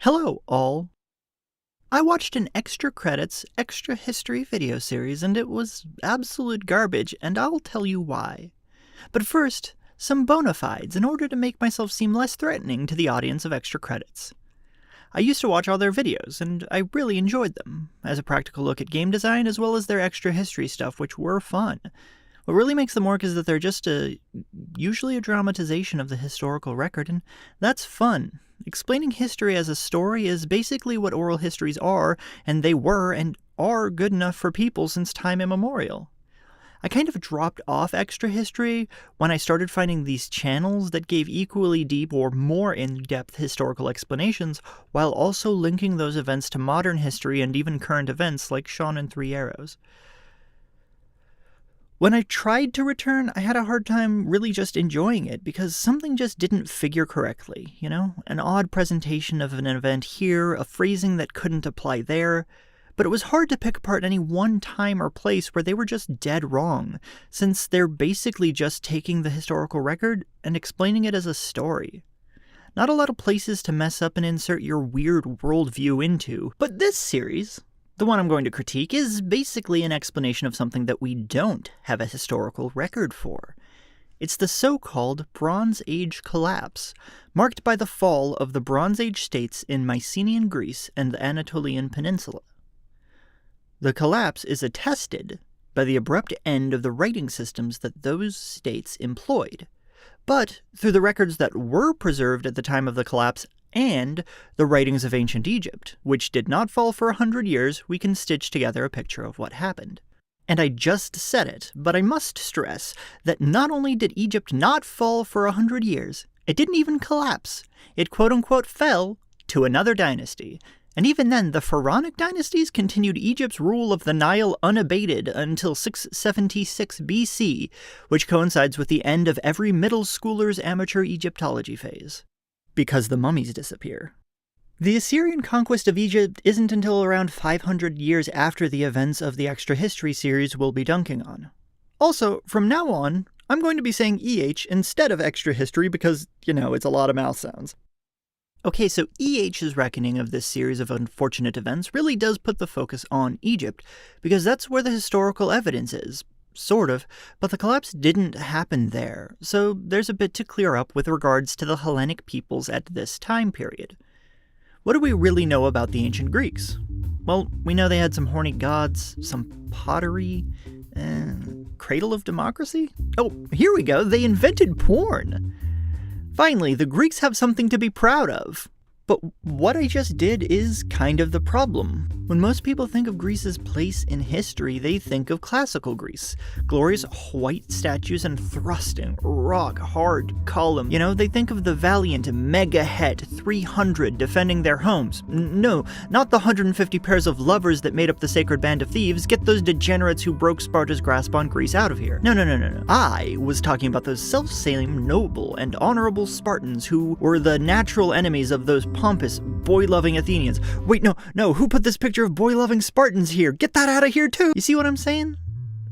Hello, all. I watched an extra credits, extra history video series, and it was absolute garbage, and I'll tell you why. But first, some bona fides in order to make myself seem less threatening to the audience of extra credits. I used to watch all their videos, and I really enjoyed them, as a practical look at game design as well as their extra history stuff, which were fun. What really makes them work is that they're just usually a dramatization of the historical record, and that's fun. Explaining history as a story is basically what oral histories are, and they were and are good enough for people since time immemorial. I kind of dropped off extra history when I started finding these channels that gave equally deep or more in-depth historical explanations, while also linking those events to modern history and even current events like Sean and Three Arrows. When I tried to return, I had a hard time really just enjoying it because something just didn't figure correctly, An odd presentation of an event here, a phrasing that couldn't apply there. But it was hard to pick apart any one time or place where they were just dead wrong, since they're basically just taking the historical record and explaining it as a story. Not a lot of places to mess up and insert your weird worldview into, but this series, the one I'm going to critique, is basically an explanation of something that we don't have a historical record for. It's the so-called Bronze Age collapse, marked by the fall of the Bronze Age states in Mycenaean Greece and the Anatolian Peninsula. The collapse is attested by the abrupt end of the writing systems that those states employed, but through the records that were preserved at the time of the collapse and the writings of ancient Egypt, which did not fall for 100 years, we can stitch together a picture of what happened. And I just said it, but I must stress that not only did Egypt not fall for 100 years, it didn't even collapse. It quote-unquote fell to another dynasty. And even then, the pharaonic dynasties continued Egypt's rule of the Nile unabated until 676 BC, which coincides with the end of every middle schooler's amateur Egyptology phase. Because the mummies disappear. The Assyrian conquest of Egypt isn't until around 500 years after the events of the Extra History series we'll be dunking on. Also, from now on, I'm going to be saying EH instead of Extra History because, it's a lot of mouth sounds. Okay, so EH's reckoning of this series of unfortunate events really does put the focus on Egypt, because that's where the historical evidence is. Sort of, but the collapse didn't happen there, so there's a bit to clear up with regards to the Hellenic peoples at this time period. What do we really know about the ancient Greeks? Well, we know they had some horny gods, some pottery, and cradle of democracy? Oh, here we go, they invented porn! Finally, the Greeks have something to be proud of. But what I just did is kind of the problem. When most people think of Greece's place in history, they think of classical Greece. Glorious white statues and thrusting, rock-hard columns. They think of the valiant mega-het 300 defending their homes. No, not the 150 pairs of lovers that made up the sacred band of thieves. Get those degenerates who broke Sparta's grasp on Greece out of here. No. I was talking about those self-same, noble, and honorable Spartans who were the natural enemies of those pompous, boy-loving Athenians. Wait, no, who put this picture of boy-loving Spartans here? Get that out of here too! You see what I'm saying?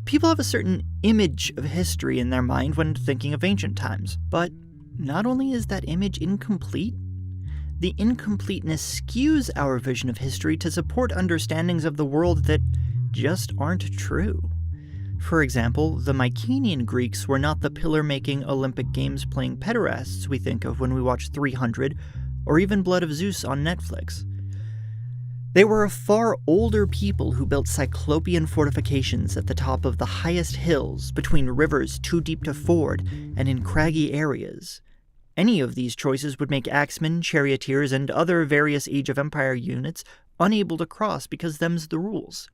People have a certain image of history in their mind when thinking of ancient times. But not only is that image incomplete, the incompleteness skews our vision of history to support understandings of the world that just aren't true. For example, the Mycenaean Greeks were not the pillar-making Olympic Games-playing pederasts we think of when we watch 300, or even Blood of Zeus on Netflix. They were a far older people who built cyclopean fortifications at the top of the highest hills, between rivers too deep to ford, and in craggy areas. Any of these choices would make axemen, charioteers, and other various Age of Empire units unable to cross because them's the rules.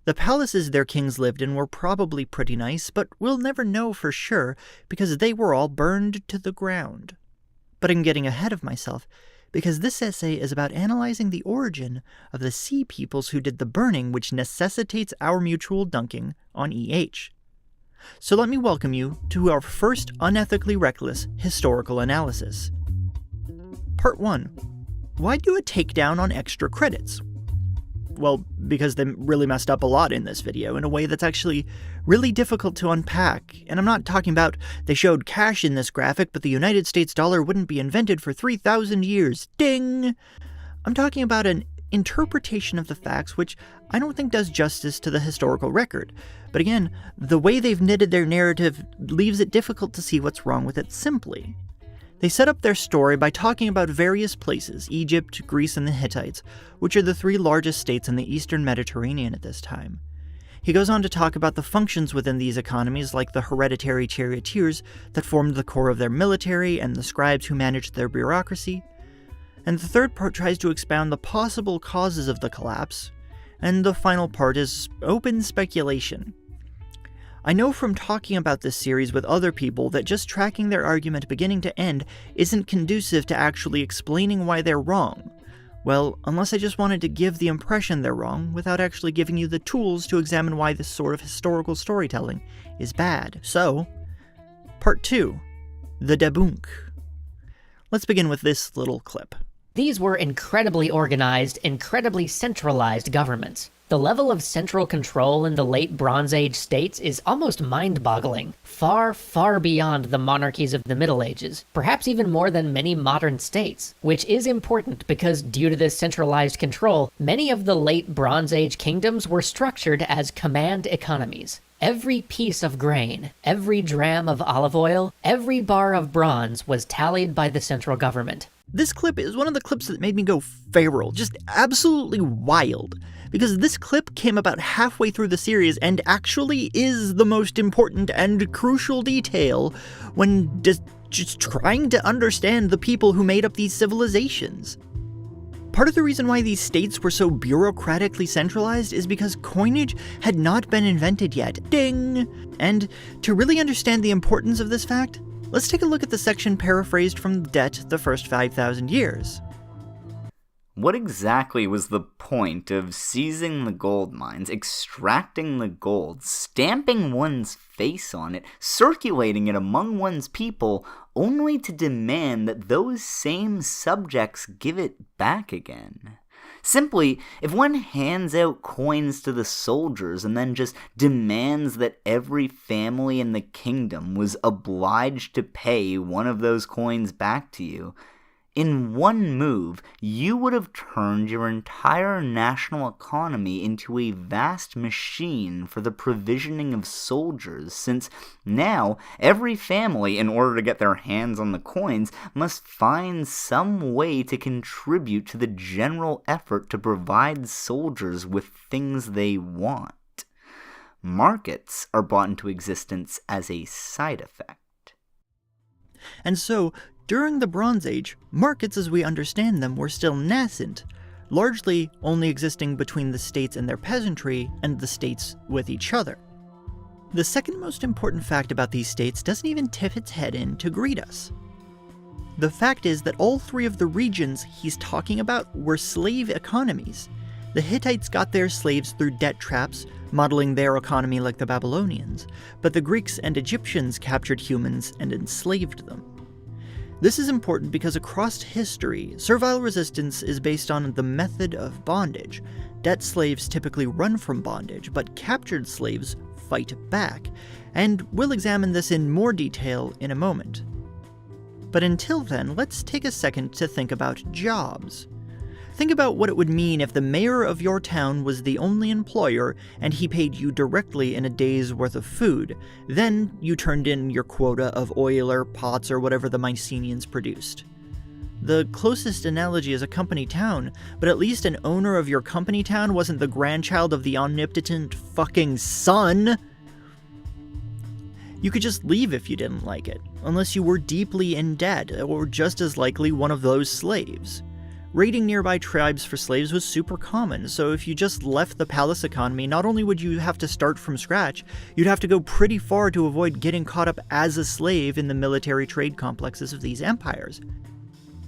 The palaces their kings lived in were probably pretty nice, but we'll never know for sure because they were all burned to the ground. But I'm getting ahead of myself, because this essay is about analyzing the origin of the sea peoples who did the burning, which necessitates our mutual dunking on EH. So let me welcome you to our first unethically reckless historical analysis. Part 1. Why do a takedown on extra credits? Well, because they really messed up a lot in this video in a way that's actually really difficult to unpack. And I'm not talking about they showed cash in this graphic, but the United States dollar wouldn't be invented for 3,000 years. Ding! I'm talking about an interpretation of the facts which I don't think does justice to the historical record. But again, the way they've knitted their narrative leaves it difficult to see what's wrong with it simply. They set up their story by talking about various places, Egypt, Greece, and the Hittites, which are the three largest states in the eastern Mediterranean at this time. He goes on to talk about the functions within these economies, like the hereditary charioteers that formed the core of their military and the scribes who managed their bureaucracy. And the third part tries to expound the possible causes of the collapse, and the final part is open speculation. I know from talking about this series with other people that just tracking their argument beginning to end isn't conducive to actually explaining why they're wrong. Well, unless I just wanted to give the impression they're wrong without actually giving you the tools to examine why this sort of historical storytelling is bad. So, Part 2. The Debunk. Let's begin with this little clip. These were incredibly organized, incredibly centralized governments. The level of central control in the late Bronze Age states is almost mind-boggling, far, far beyond the monarchies of the Middle Ages, perhaps even more than many modern states, which is important because due to this centralized control, many of the late Bronze Age kingdoms were structured as command economies. Every piece of grain, every dram of olive oil, every bar of bronze was tallied by the central government. This clip is one of the clips that made me go feral, just absolutely wild, because this clip came about halfway through the series and actually is the most important and crucial detail when just trying to understand the people who made up these civilizations. Part of the reason why these states were so bureaucratically centralized is because coinage had not been invented yet. Ding! And to really understand the importance of this fact, let's take a look at the section paraphrased from Debt the First 5,000 Years. What exactly was the point of seizing the gold mines, extracting the gold, stamping one's face on it, circulating it among one's people, only to demand that those same subjects give it back again? Simply, if one hands out coins to the soldiers and then just demands that every family in the kingdom was obliged to pay one of those coins back to you, in one move, you would have turned your entire national economy into a vast machine for the provisioning of soldiers, since now every family, in order to get their hands on the coins, must find some way to contribute to the general effort to provide soldiers with things they want. Markets are brought into existence as a side effect. And so, during the Bronze Age, markets as we understand them were still nascent, largely only existing between the states and their peasantry and the states with each other. The second most important fact about these states doesn't even tip its head in to greet us. The fact is that all three of the regions he's talking about were slave economies. The Hittites got their slaves through debt traps, modeling their economy like the Babylonians, but the Greeks and Egyptians captured humans and enslaved them. This is important because across history, servile resistance is based on the method of bondage. Debt slaves typically run from bondage, but captured slaves fight back, and we'll examine this in more detail in a moment. But until then, let's take a second to think about jobs. Think about what it would mean if the mayor of your town was the only employer and he paid you directly in a day's worth of food. Then you turned in your quota of oil or pots or whatever the Mycenaeans produced. The closest analogy is a company town, but at least an owner of your company town wasn't the grandchild of the omnipotent fucking sun. You could just leave if you didn't like it, unless you were deeply in debt or just as likely one of those slaves. Raiding nearby tribes for slaves was super common, so if you just left the palace economy, not only would you have to start from scratch, you'd have to go pretty far to avoid getting caught up as a slave in the military trade complexes of these empires.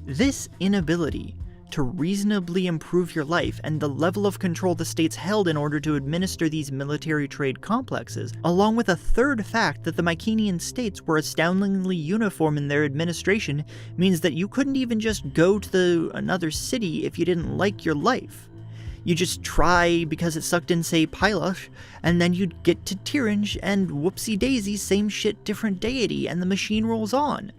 This inability to reasonably improve your life and the level of control the states held in order to administer these military trade complexes, along with a third fact that the Mycenaean states were astoundingly uniform in their administration, means that you couldn't even just go to another city if you didn't like your life. You just try because it sucked in, say, Pylos, and then you'd get to Tirinj, and whoopsie-daisy, same shit, different deity, and the machine rolls on.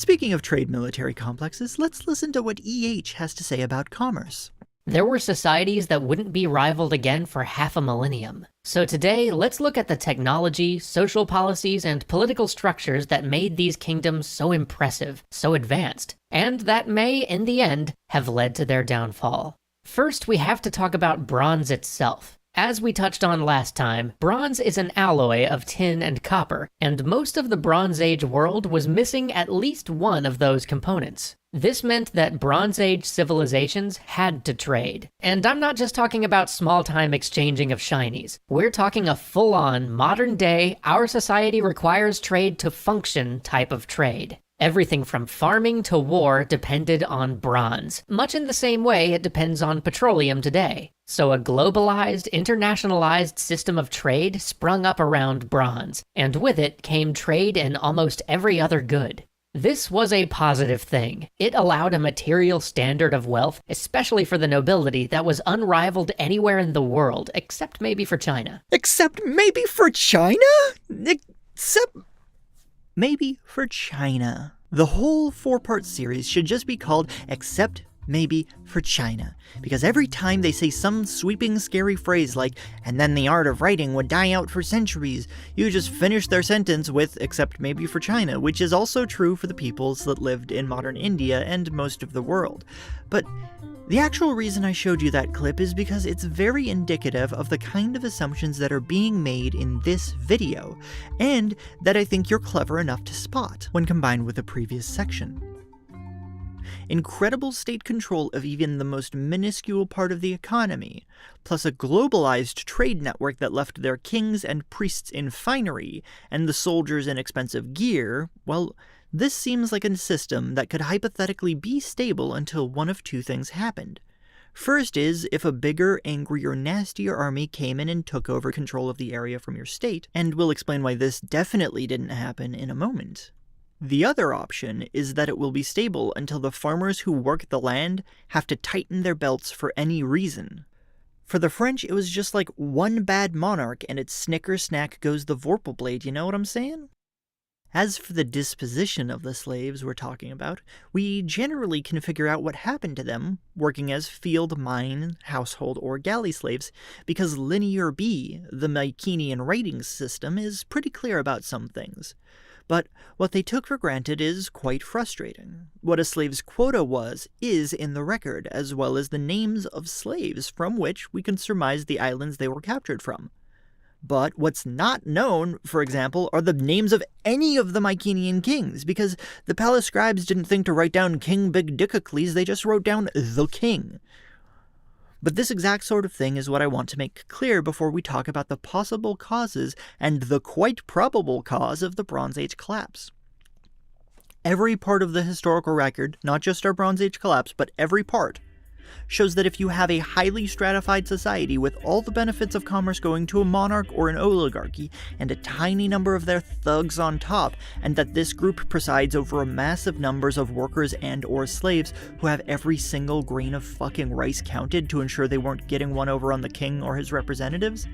Speaking of trade military complexes, let's listen to what EH has to say about commerce. There were societies that wouldn't be rivaled again for half a millennium. So today, let's look at the technology, social policies, and political structures that made these kingdoms so impressive, so advanced, and that may, in the end, have led to their downfall. First, we have to talk about bronze itself. As we touched on last time, bronze is an alloy of tin and copper, and most of the Bronze Age world was missing at least one of those components. This meant that Bronze Age civilizations had to trade. And I'm not just talking about small-time exchanging of shinies. We're talking a full-on, modern-day, our society requires trade to function type of trade. Everything from farming to war depended on bronze, much in the same way it depends on petroleum today. So a globalized, internationalized system of trade sprung up around bronze, and with it came trade in almost every other good. This was a positive thing. It allowed a material standard of wealth, especially for the nobility, that was unrivaled anywhere in the world, except maybe for China. Except maybe for China? Except maybe for China. The whole 4-part series should just be called Except Maybe for China, because every time they say some sweeping, scary phrase like, and then the art of writing would die out for centuries, you just finish their sentence with, except maybe for China, which is also true for the peoples that lived in modern India and most of the world. But the actual reason I showed you that clip is because it's very indicative of the kind of assumptions that are being made in this video, and that I think you're clever enough to spot when combined with the previous section. Incredible state control of even the most minuscule part of the economy, plus a globalized trade network that left their kings and priests in finery, and the soldiers in expensive gear, well, this seems like a system that could hypothetically be stable until one of two things happened. First is if a bigger, angrier, nastier army came in and took over control of the area from your state, and we'll explain why this definitely didn't happen in a moment. The other option is that it will be stable until the farmers who work the land have to tighten their belts for any reason. For the French, it was just like one bad monarch and its snicker snack goes the Vorpal blade, you know what I'm saying? As for the disposition of the slaves we're talking about, we generally can figure out what happened to them working as field, mine, household, or galley slaves, because Linear B, the Mycenaean rating system, is pretty clear about some things. But what they took for granted is quite frustrating. What a slave's quota was is in the record, as well as the names of slaves from which we can surmise the islands they were captured from. But what's not known, for example, are the names of any of the Mycenaean kings, because the palace scribes didn't think to write down King Big Dickocles, they just wrote down the king. But this exact sort of thing is what I want to make clear before we talk about the possible causes and the quite probable cause of the Bronze Age collapse. Every part of the historical record, not just our Bronze Age collapse, but every part, shows that if you have a highly stratified society with all the benefits of commerce going to a monarch or an oligarchy, and a tiny number of their thugs on top, and that this group presides over a massive numbers of workers and or slaves who have every single grain of fucking rice counted to ensure they weren't getting one over on the king or his representatives,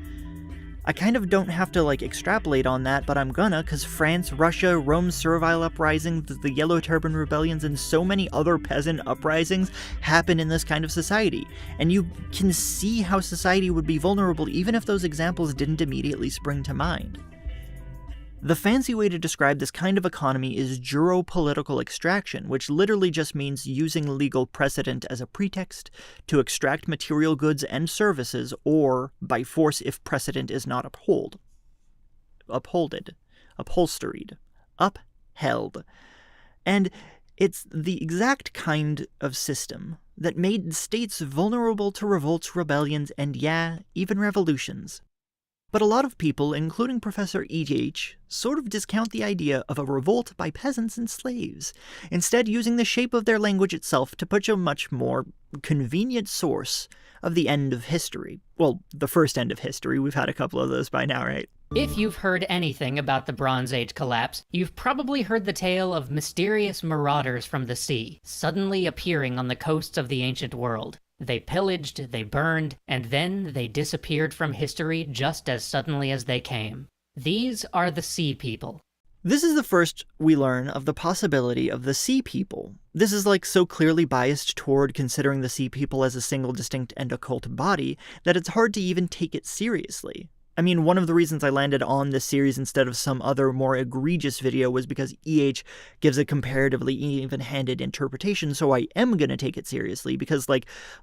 I kind of don't have to extrapolate on that, but I'm gonna, cause France, Russia, Rome's servile uprising, the Yellow Turban rebellions, and so many other peasant uprisings happen in this kind of society. And you can see how society would be vulnerable even if those examples didn't immediately spring to mind. The fancy way to describe this kind of economy is juropolitical extraction, which literally just means using legal precedent as a pretext to extract material goods and services, or by force if precedent is not upheld. And it's the exact kind of system that made states vulnerable to revolts, rebellions, and even revolutions. But a lot of people, including Professor E.H., sort of discount the idea of a revolt by peasants and slaves, instead using the shape of their language itself to put a much more convenient source of the end of history. Well, the first end of history. We've had a couple of those by now, right? If you've heard anything about the Bronze Age collapse, you've probably heard the tale of mysterious marauders from the sea, suddenly appearing on the coasts of the ancient world. They pillaged, they burned, and then they disappeared from history just as suddenly as they came. These are the Sea People. This is the first we learn of the possibility of the Sea People. This is so clearly biased toward considering the Sea People as a single distinct and occult body that it's hard to even take it seriously. I mean, one of the reasons I landed on this series instead of some other more egregious video was because EH gives a comparatively even-handed interpretation, so I am going to take it seriously, because,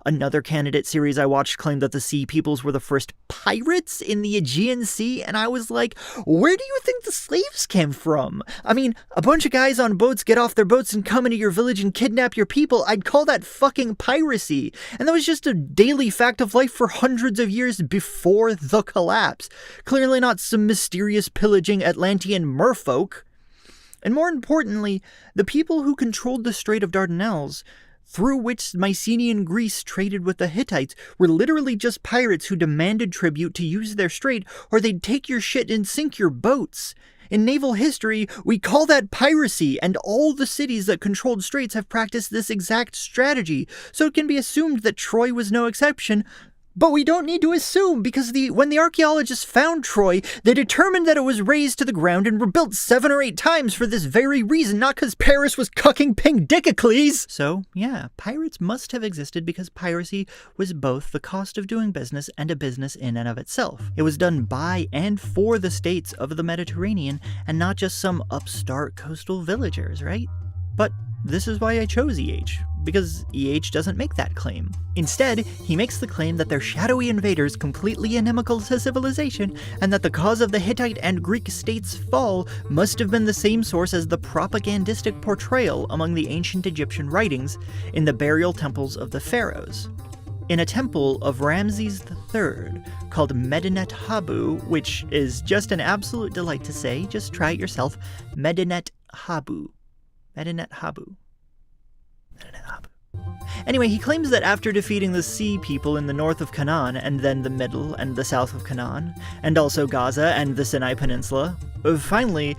another candidate series I watched claimed that the Sea Peoples were the first pirates in the Aegean Sea, and I was like, where do you think the slaves came from? I mean, a bunch of guys on boats get off their boats and come into your village and kidnap your people. I'd call that fucking piracy, and that was just a daily fact of life for hundreds of years before the collapse. Clearly not some mysterious pillaging Atlantean merfolk. And more importantly, the people who controlled the Strait of Dardanelles, through which Mycenaean Greece traded with the Hittites, were literally just pirates who demanded tribute to use their strait, or they'd take your shit and sink your boats. In naval history, we call that piracy, and all the cities that controlled straits have practiced this exact strategy, so it can be assumed that Troy was no exception. But we don't need to assume, because when the archaeologists found Troy, they determined that it was razed to the ground and rebuilt 7 or 8 times for this very reason, not because Paris was cucking Pindicocles. So, yeah, pirates must have existed because piracy was both the cost of doing business and a business in and of itself. It was done by and for the states of the Mediterranean, and not just some upstart coastal villagers, right? But this is why I chose EH, because EH doesn't make that claim. Instead, he makes the claim that they're shadowy invaders completely inimical to civilization, and that the cause of the Hittite and Greek states' fall must have been the same source as the propagandistic portrayal among the ancient Egyptian writings in the burial temples of the pharaohs. In a temple of Ramses III called Medinet Habu, which is just an absolute delight to say, just try it yourself, Medinet Habu. Medinet Habu. Medinet Habu. Anyway, he claims that after defeating the Sea People in the north of Canaan, and then the middle and the south of Canaan, and also Gaza and the Sinai Peninsula, finally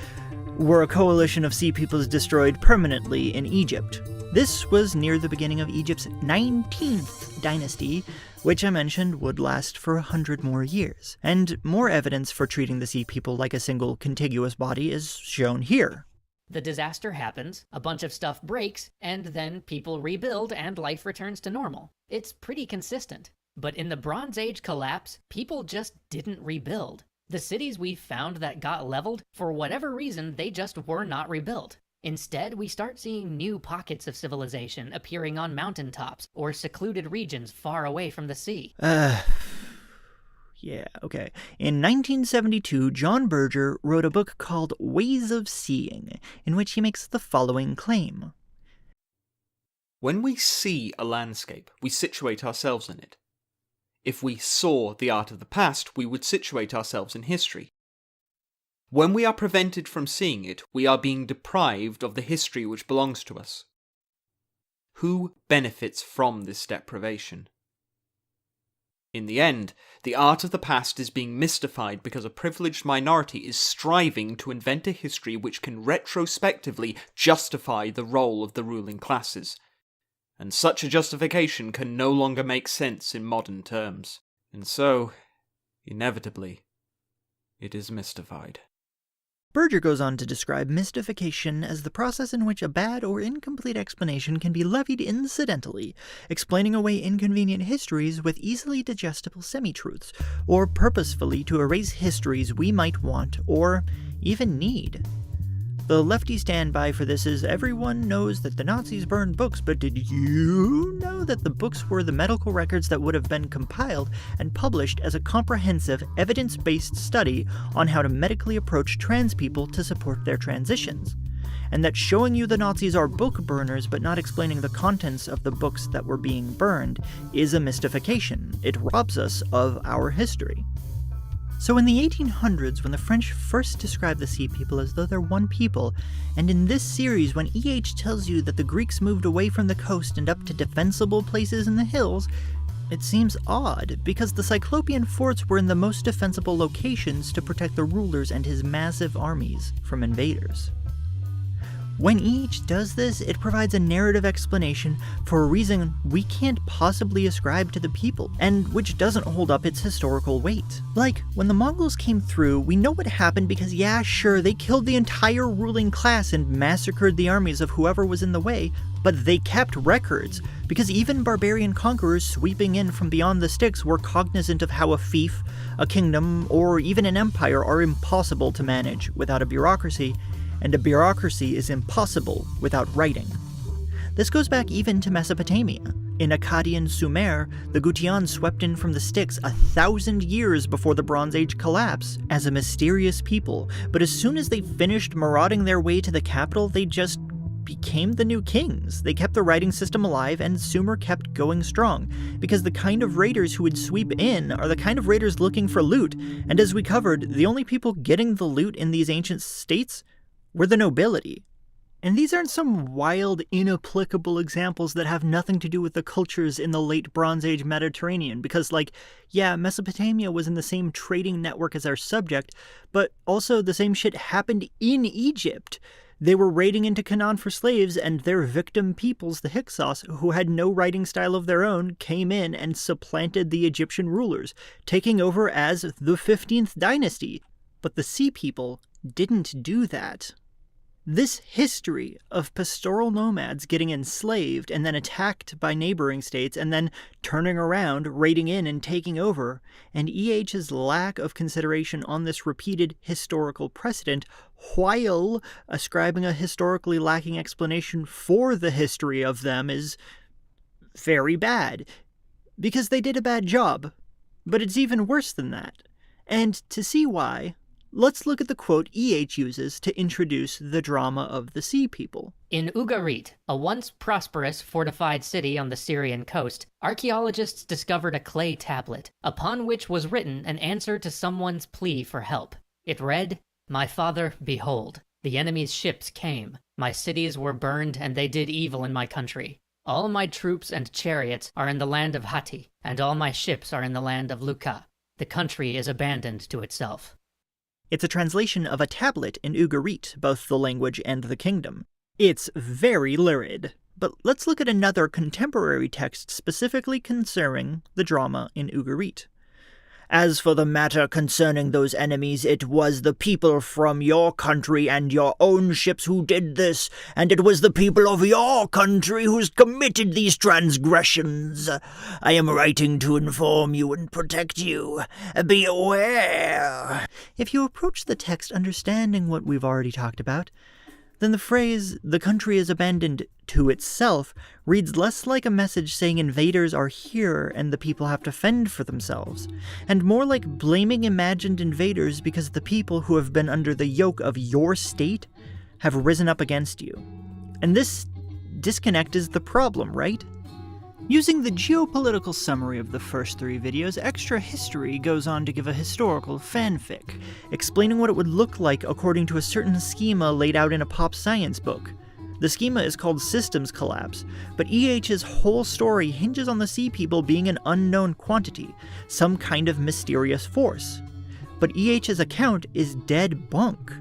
were a coalition of Sea Peoples destroyed permanently in Egypt. This was near the beginning of Egypt's 19th dynasty, which I mentioned would last for 100 more years. And more evidence for treating the Sea People like a single contiguous body is shown here. The disaster happens, a bunch of stuff breaks, and then people rebuild and life returns to normal. It's pretty consistent. But in the Bronze Age collapse, people just didn't rebuild. The cities we found that got leveled, for whatever reason, they just were not rebuilt. Instead, we start seeing new pockets of civilization appearing on mountaintops or secluded regions far away from the sea. Yeah, okay. In 1972, John Berger wrote a book called Ways of Seeing, in which he makes the following claim. When we see a landscape, we situate ourselves in it. If we saw the art of the past, we would situate ourselves in history. When we are prevented from seeing it, we are being deprived of the history which belongs to us. Who benefits from this deprivation? In the end, the art of the past is being mystified because a privileged minority is striving to invent a history which can retrospectively justify the role of the ruling classes. And such a justification can no longer make sense in modern terms. And so, inevitably, it is mystified. Berger goes on to describe mystification as the process in which a bad or incomplete explanation can be levied incidentally, explaining away inconvenient histories with easily digestible semi-truths, or purposefully to erase histories we might want or even need. The lefty standby for this is everyone knows that the Nazis burned books, but did you know that the books were the medical records that would have been compiled and published as a comprehensive, evidence-based study on how to medically approach trans people to support their transitions? And that showing you the Nazis are book burners but not explaining the contents of the books that were being burned is a mystification. It robs us of our history. So in the 1800s, when the French first described the Sea People as though they're one people, and in this series when EH tells you that the Greeks moved away from the coast and up to defensible places in the hills, it seems odd, because the Cyclopean forts were in the most defensible locations to protect the rulers and his massive armies from invaders. When EH does this, it provides a narrative explanation for a reason we can't possibly ascribe to the people, and which doesn't hold up its historical weight. Like, when the Mongols came through, we know what happened because yeah, sure, they killed the entire ruling class and massacred the armies of whoever was in the way, but they kept records, because even barbarian conquerors sweeping in from beyond the Styx were cognizant of how a fief, a kingdom, or even an empire are impossible to manage without a bureaucracy, and a bureaucracy is impossible without writing. This goes back even to Mesopotamia. In Akkadian Sumer, the Gutian swept in from the Styx 1,000 years before the Bronze Age collapse as a mysterious people, but as soon as they finished marauding their way to the capital, they just became the new kings. They kept the writing system alive, and Sumer kept going strong, because the kind of raiders who would sweep in are the kind of raiders looking for loot, and as we covered, the only people getting the loot in these ancient states were the nobility. And these aren't some wild, inapplicable examples that have nothing to do with the cultures in the late Bronze Age Mediterranean, because, like, yeah, Mesopotamia was in the same trading network as our subject, but also the same shit happened in Egypt. They were raiding into Canaan for slaves, and their victim peoples, the Hyksos, who had no writing style of their own, came in and supplanted the Egyptian rulers, taking over as the 15th dynasty. But the Sea People didn't do that. This history of pastoral nomads getting enslaved and then attacked by neighboring states and then turning around, raiding in and taking over, and EH's lack of consideration on this repeated historical precedent while ascribing a historically lacking explanation for the history of them is very bad. Because they did a bad job. But it's even worse than that. And to see why, let's look at the quote EH uses to introduce the drama of the Sea People. In Ugarit, a once prosperous fortified city on the Syrian coast, archaeologists discovered a clay tablet, upon which was written an answer to someone's plea for help. It read, "My father, behold, the enemy's ships came. My cities were burned, and they did evil in my country. All my troops and chariots are in the land of Hatti, and all my ships are in the land of Luka. The country is abandoned to itself." It's a translation of a tablet in Ugarit, both the language and the kingdom. It's very lurid. But let's look at another contemporary text specifically concerning the drama in Ugarit. "As for the matter concerning those enemies, it was the people from your country and your own ships who did this, and it was the people of your country who committed these transgressions. I am writing to inform you and protect you. Be aware." If you approach the text understanding what we've already talked about, then the phrase, "the country is abandoned to itself," reads less like a message saying invaders are here and the people have to fend for themselves, and more like blaming imagined invaders because the people who have been under the yoke of your state have risen up against you. And this disconnect is the problem, right? Using the geopolitical summary of the first 3 videos, Extra History goes on to give a historical fanfic, explaining what it would look like according to a certain schema laid out in a pop science book. The schema is called Systems Collapse, but EH's whole story hinges on the Sea People being an unknown quantity, some kind of mysterious force. But EH's account is dead bunk.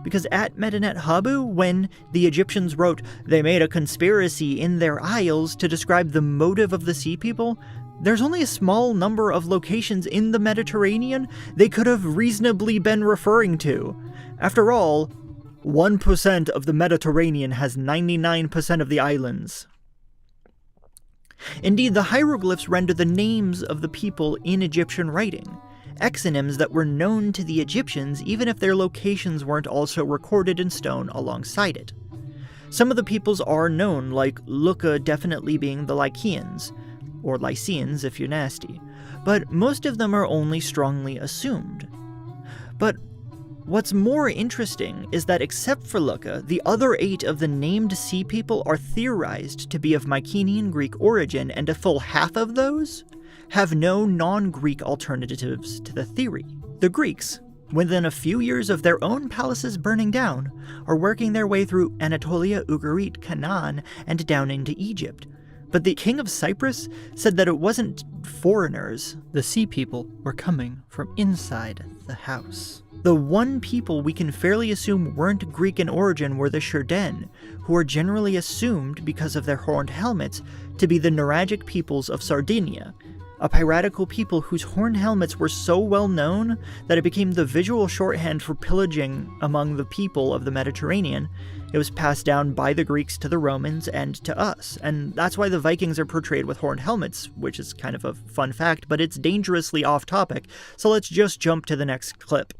Because at Medinet Habu, when the Egyptians wrote, "They made a conspiracy in their isles" to describe the motive of the Sea People, there's only a small number of locations in the Mediterranean they could have reasonably been referring to. After all, 1% of the Mediterranean has 99% of the islands. Indeed, the hieroglyphs render the names of the people in Egyptian writing, exonyms that were known to the Egyptians even if their locations weren't also recorded in stone alongside it. Some of the peoples are known, like Luka definitely being the Lycians, or Lycians if you're nasty, but most of them are only strongly assumed. But what's more interesting is that except for Luka, the other 8 of the named Sea People are theorized to be of Mycenaean Greek origin, and a full half of those have no non-Greek alternatives to the theory. The Greeks, within a few years of their own palaces burning down, are working their way through Anatolia, Ugarit, Canaan, and down into Egypt. But the king of Cyprus said that it wasn't foreigners. The Sea People were coming from inside the house. The one people we can fairly assume weren't Greek in origin were the Sherden, who are generally assumed, because of their horned helmets, to be the Nuragic peoples of Sardinia, a piratical people whose horned helmets were so well known that it became the visual shorthand for pillaging among the people of the Mediterranean. It was passed down by the Greeks to the Romans and to us, and that's why the Vikings are portrayed with horned helmets, which is kind of a fun fact, but it's dangerously off topic, so let's just jump to the next clip.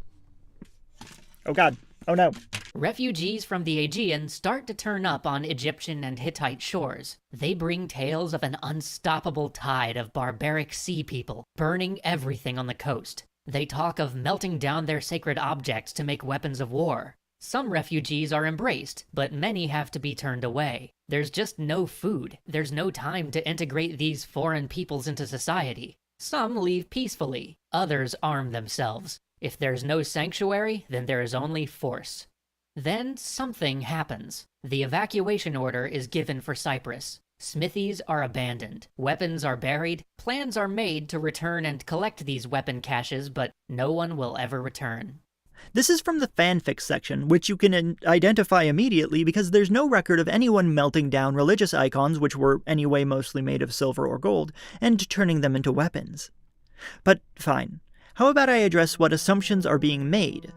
Oh god. Oh no. Refugees from the Aegean start to turn up on Egyptian and Hittite shores. They bring tales of an unstoppable tide of barbaric sea people, burning everything on the coast. They talk of melting down their sacred objects to make weapons of war. Some refugees are embraced, but many have to be turned away. There's just no food. There's no time to integrate these foreign peoples into society. Some leave peacefully. Others arm themselves. If there's no sanctuary, then there is only force. Then something happens. The evacuation order is given for Cyprus. Smithies are abandoned. Weapons are buried. Plans are made to return and collect these weapon caches, but no one will ever return. This is from the fanfic section, which you can identify immediately because there's no record of anyone melting down religious icons, which were anyway mostly made of silver or gold, and turning them into weapons. But fine. How about I address what assumptions are being made?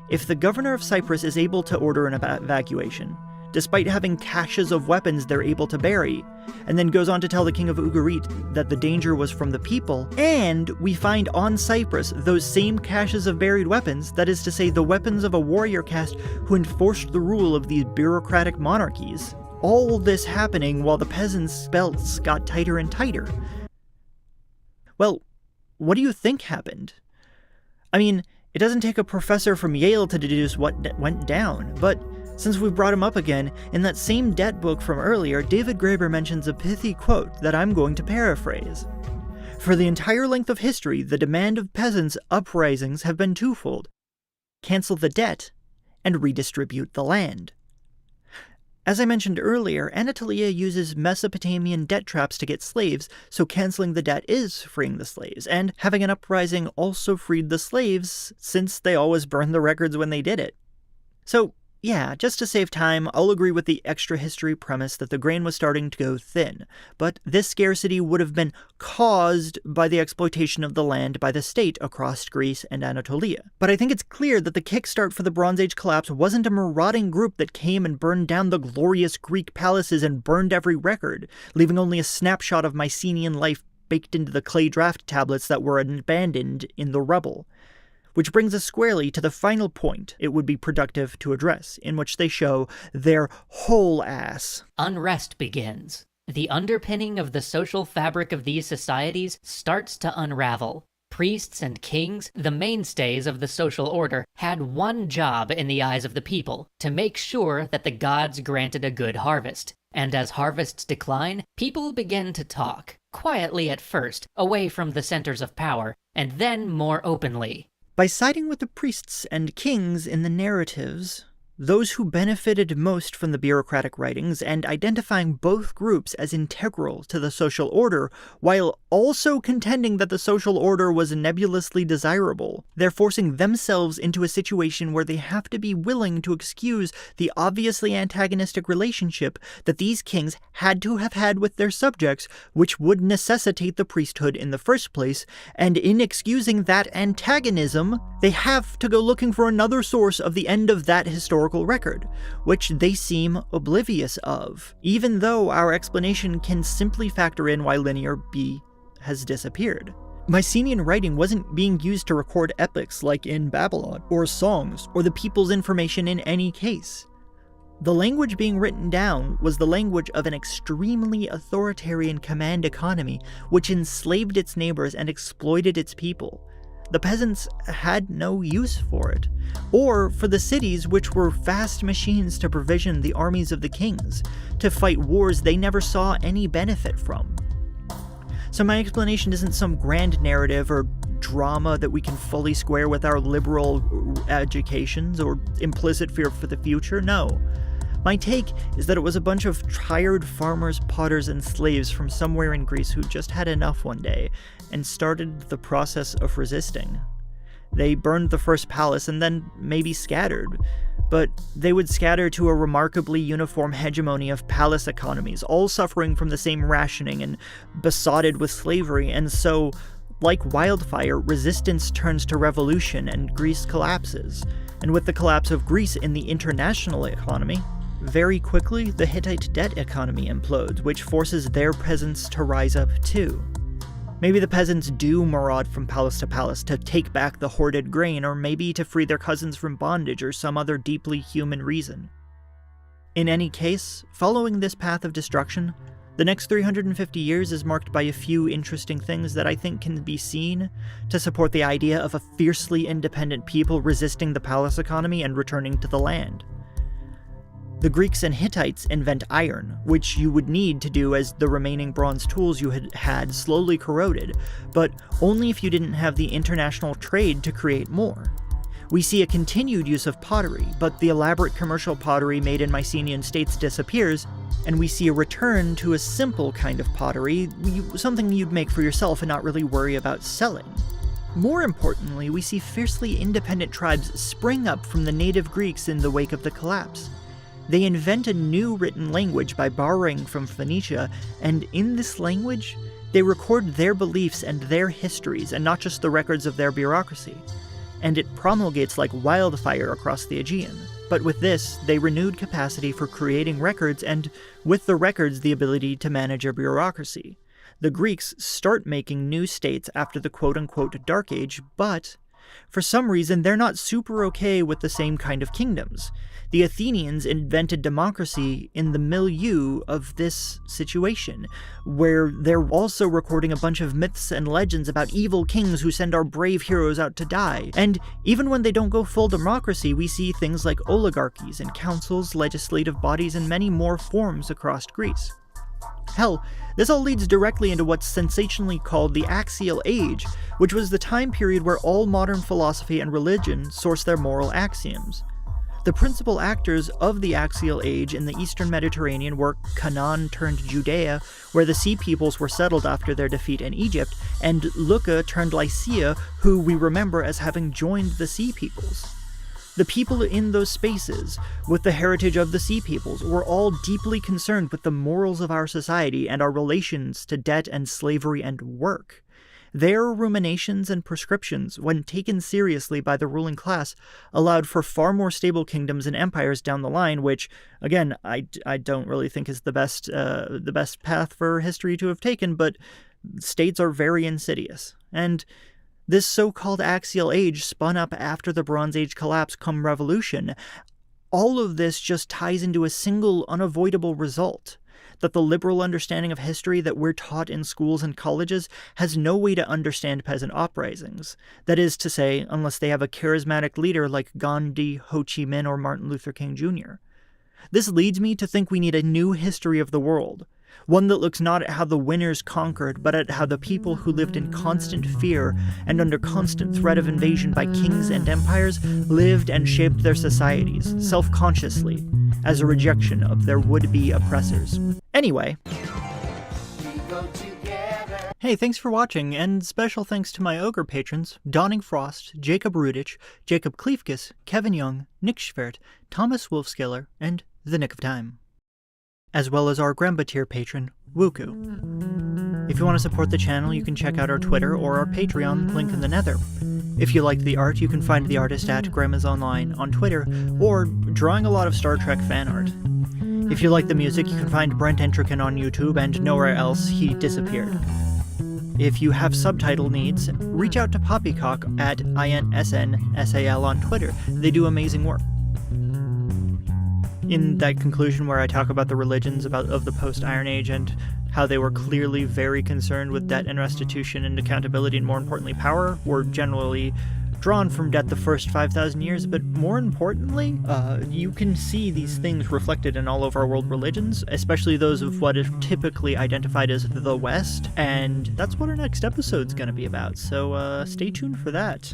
If the governor of Cyprus is able to order an evacuation, despite having caches of weapons they're able to bury, and then goes on to tell the king of Ugarit that the danger was from the people, and we find on Cyprus those same caches of buried weapons, that is to say the weapons of a warrior caste who enforced the rule of these bureaucratic monarchies, all this happening while the peasants' belts got tighter and tighter. Well, what do you think happened? I mean, it doesn't take a professor from Yale to deduce what went down, but since we've brought him up again, in that same debt book from earlier, David Graeber mentions a pithy quote that I'm going to paraphrase. For the entire length of history, the demand of peasants' uprisings have been twofold: cancel the debt and redistribute the land. As I mentioned earlier, Anatolia uses Mesopotamian debt traps to get slaves, so canceling the debt is freeing the slaves, and having an uprising also freed the slaves, since they always burned the records when they did it. So, yeah, just to save time, I'll agree with the extra history premise that the grain was starting to go thin, but this scarcity would have been caused by the exploitation of the land by the state across Greece and Anatolia. But I think it's clear that the kickstart for the Bronze Age collapse wasn't a marauding group that came and burned down the glorious Greek palaces and burned every record, leaving only a snapshot of Mycenaean life baked into the clay draft tablets that were abandoned in the rubble. Which brings us squarely to the final point it would be productive to address, in which they show their whole ass. Unrest begins. The underpinning of the social fabric of these societies starts to unravel. Priests and kings, the mainstays of the social order, had one job in the eyes of the people: to make sure that the gods granted a good harvest. And as harvests decline, people begin to talk, quietly at first, away from the centers of power, and then more openly. By siding with the priests and kings in the narratives, those who benefited most from the bureaucratic writings, and identifying both groups as integral to the social order, while also contending that the social order was nebulously desirable, they're forcing themselves into a situation where they have to be willing to excuse the obviously antagonistic relationship that these kings had to have had with their subjects, which would necessitate the priesthood in the first place, and in excusing that antagonism, they have to go looking for another source of the end of that historical record, which they seem oblivious of, even though our explanation can simply factor in why Linear B has disappeared. Mycenaean writing wasn't being used to record epics like in Babylon, or songs, or the people's information in any case. The language being written down was the language of an extremely authoritarian command economy which enslaved its neighbors and exploited its people. The peasants had no use for it, or for the cities, which were vast machines to provision the armies of the kings, to fight wars they never saw any benefit from. So my explanation isn't some grand narrative or drama that we can fully square with our liberal educations or implicit fear for the future, no. My take is that it was a bunch of tired farmers, potters, and slaves from somewhere in Greece who just had enough one day and started the process of resisting. They burned the first palace and then maybe scattered. But they would scatter to a remarkably uniform hegemony of palace economies, all suffering from the same rationing and besotted with slavery, and so, like wildfire, resistance turns to revolution and Greece collapses. And with the collapse of Greece in the international economy, very quickly the Hittite debt economy implodes, which forces their peasants to rise up too. Maybe the peasants do maraud from palace to palace to take back the hoarded grain, or maybe to free their cousins from bondage, or some other deeply human reason. In any case, following this path of destruction, the next 350 years is marked by a few interesting things that I think can be seen to support the idea of a fiercely independent people resisting the palace economy and returning to the land. The Greeks and Hittites invent iron, which you would need to do as the remaining bronze tools you had slowly corroded, but only if you didn't have the international trade to create more. We see a continued use of pottery, but the elaborate commercial pottery made in Mycenaean states disappears, and we see a return to a simple kind of pottery, something you'd make for yourself and not really worry about selling. More importantly, we see fiercely independent tribes spring up from the native Greeks in the wake of the collapse. They invent a new written language by borrowing from Phoenicia, and in this language, they record their beliefs and their histories, and not just the records of their bureaucracy. And it promulgates like wildfire across the Aegean. But with this, they renewed capacity for creating records, and with the records, the ability to manage a bureaucracy. The Greeks start making new states after the quote-unquote Dark Age, but for some reason, they're not super okay with the same kind of kingdoms. The Athenians invented democracy in the milieu of this situation, where they're also recording a bunch of myths and legends about evil kings who send our brave heroes out to die. And even when they don't go full democracy, we see things like oligarchies and councils, legislative bodies, and many more forms across Greece. Hell, this all leads directly into what's sensationally called the Axial Age, which was the time period where all modern philosophy and religion source their moral axioms. The principal actors of the Axial Age in the Eastern Mediterranean were Canaan turned Judea, where the Sea Peoples were settled after their defeat in Egypt, and Lucca turned Lycia, who we remember as having joined the Sea Peoples. The people in those spaces, with the heritage of the Sea Peoples, were all deeply concerned with the morals of our society and our relations to debt and slavery and work. Their ruminations and prescriptions, when taken seriously by the ruling class, allowed for far more stable kingdoms and empires down the line, which, again, I don't really think is the best path for history to have taken, but states are very insidious. And this so-called Axial Age spun up after the Bronze Age collapse come Revolution. All of this just ties into a single unavoidable result, that the liberal understanding of history that we're taught in schools and colleges has no way to understand peasant uprisings. That is to say, unless they have a charismatic leader like Gandhi, Ho Chi Minh, or Martin Luther King Jr. This leads me to think we need a new history of the world, one that looks not at how the winners conquered, but at how the people who lived in constant fear and under constant threat of invasion by kings and empires lived and shaped their societies, self-consciously, as a rejection of their would-be oppressors. Anyway, hey, thanks for watching, and special thanks to my Ogre patrons, Dawning Frost, Jacob Rudich, Jacob Kleefkes, Kevin Young, Nick Schwert, Thomas Wolfskeller, and The Nick of Time, as well as our Gramba tier patron, Wuku. If you want to support the channel, you can check out our Twitter or our Patreon, link in the nether. If you like the art, you can find the artist at Grandma's Online on Twitter, or drawing a lot of Star Trek fan art. If you like the music, you can find Brent Entrican on YouTube and nowhere else. He disappeared. If you have subtitle needs, reach out to Poppycock at INSNSAL on Twitter. They do amazing work. In that conclusion where I talk about the religions of the post-Iron Age and how they were clearly very concerned with debt and restitution and accountability and, more importantly, power, were generally drawn from debt the first 5,000 years, but more importantly, you can see these things reflected in all of our world religions, especially those of what is typically identified as the West, and that's what our next episode's going to be about, so stay tuned for that.